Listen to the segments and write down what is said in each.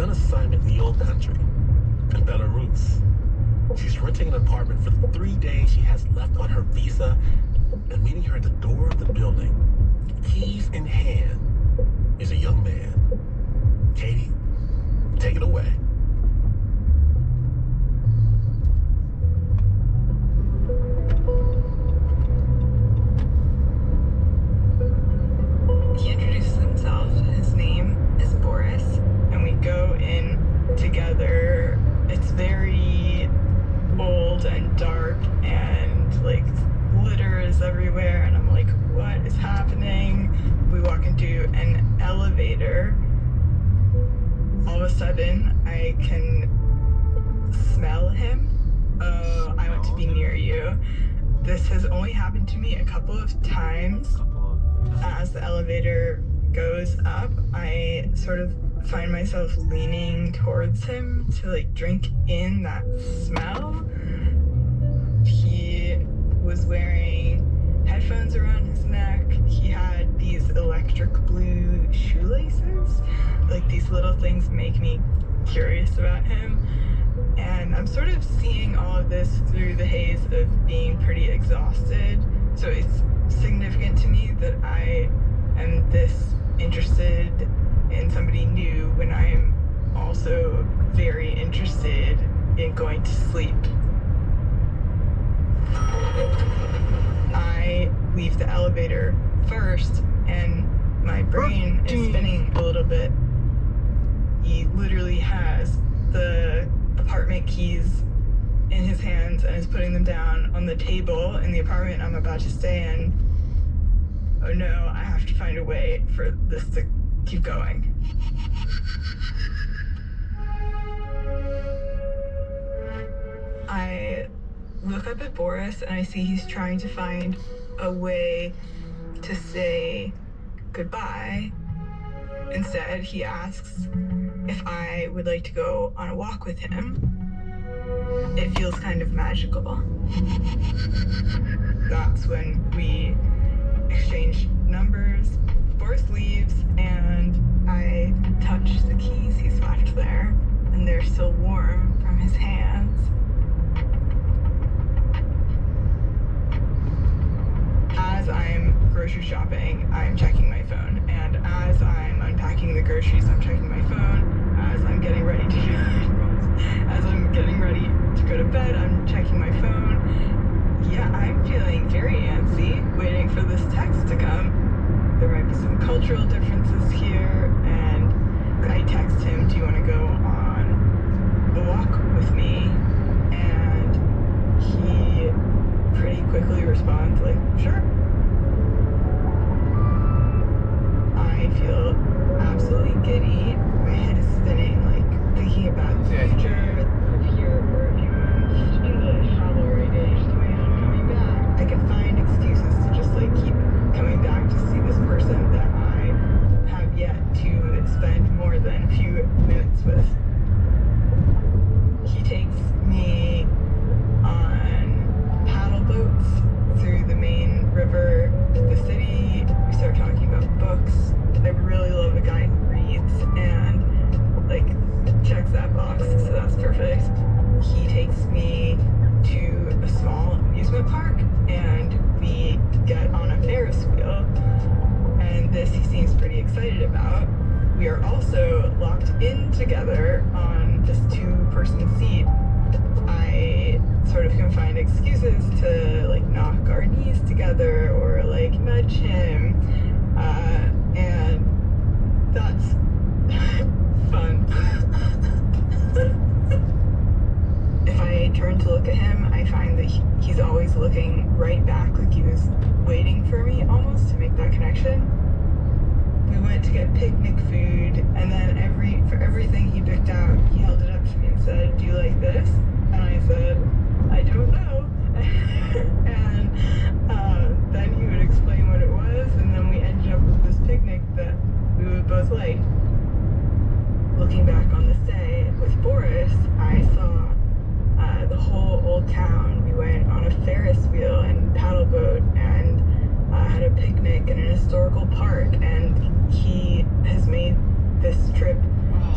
on assignment in the old country, in Belarus. She's renting an apartment for the 3 days she has left on her visa, and meeting her at the door of the building, keys in hand, is a young man. Katie, take it away. He introduces himself. His name is Boris, and we go in together. It's very old and dark, and like litter is everywhere, and I'm like, what is happening? We walk into an elevator. All of a sudden, I can smell him. Oh, I want to be near you. This has only happened to me a couple of times. As the elevator goes up, I sort of find myself leaning towards him to like drink in that smell. He was wearing headphones around his neck. He had these electric blue shoelaces. Like, these little things make me curious about him. And I'm sort of seeing all of this through the haze of being pretty exhausted. So it's significant to me that I am this interested in somebody new when I am also very interested in going to sleep. I leave the elevator first, and my brain is spinning a little bit. He literally has the apartment keys in his hands and is putting them down on the table in the apartment I'm about to stay in. Oh no, I have to find a way for this to keep going. I look up at Boris and I see he's trying to find a way to say goodbye. Instead, he asks if I would like to go on a walk with him. It feels kind of magical. That's when we exchange numbers. Boris leaves and I touch the keys he's left there, and they're still warm from his hands. As I'm grocery shopping, I'm checking my phone, and as I'm unpacking the groceries, I'm checking my phone. As I'm getting ready to go to bed, I'm checking my phone. Yeah, I'm feeling very antsy, waiting for this text to come. There might be some cultural differences here, and I text him, do you want to go on a walk with me? And he pretty quickly responds like, sure. I feel absolutely giddy. My head is spinning, like thinking about the future. Live here for a few months. English, travel every day, just waiting on coming back. I can find excuses to just like keep coming back to see this person that I have yet to spend more than a few minutes with. He takes me on paddle boats through the main river to the city. We start talking about books. I really love a guy who reads and like checks that box, so that's perfect. He takes me to a small amusement park and we get on a Ferris wheel, and this he seems pretty excited about. We are also locked in together on this two-person seat. I sort of can find excuses to like knock our knees together or like nudge him, and that's fun. If I turn to look at him, I find that he's always looking right back, like he was waiting for me almost to make that connection. We went to get picnic food, and then for everything he picked out, he held it up to me and said, do you like this? And I said, I don't know. And then he would explain what it was, and then we ended up with this picnic that we would both like. Looking back on this day with Boris, I saw the whole old town. We went on a Ferris wheel and paddle boat and had a picnic in an historical park, and he has made this trip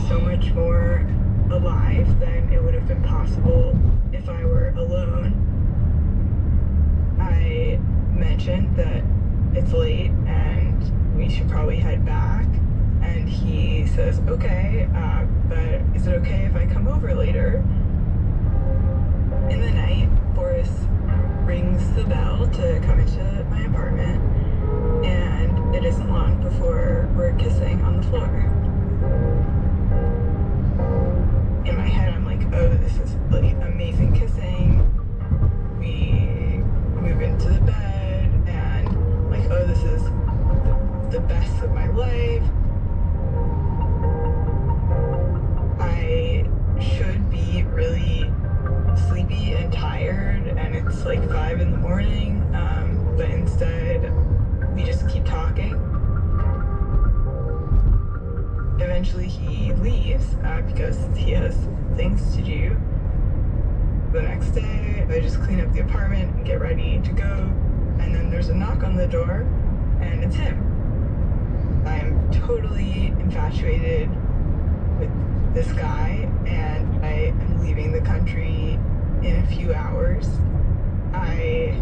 so much more alive than it would have been possible if I were alone. I mentioned that it's late and we should probably head back, and he says, okay, but is it okay if I come over later? In the night, Boris rings the bell to come into my apartment, and it isn't long before we're kissing on the floor. In my head, I'm like, oh, this is like amazing kissing. We move into the bed, and I'm like, oh, this is the best of my life. I should be really sleepy and tired, and it's like 5 in the morning, but instead we just keep talking. Eventually he leaves because he has things to do. The next day I just clean up the apartment and get ready to go, and then there's a knock on the door, and it's him. I'm totally infatuated with this guy, and I am leaving the country in a few hours. I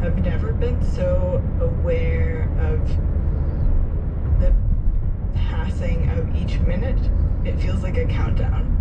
have never been so aware of the passing of each minute. It feels like a countdown.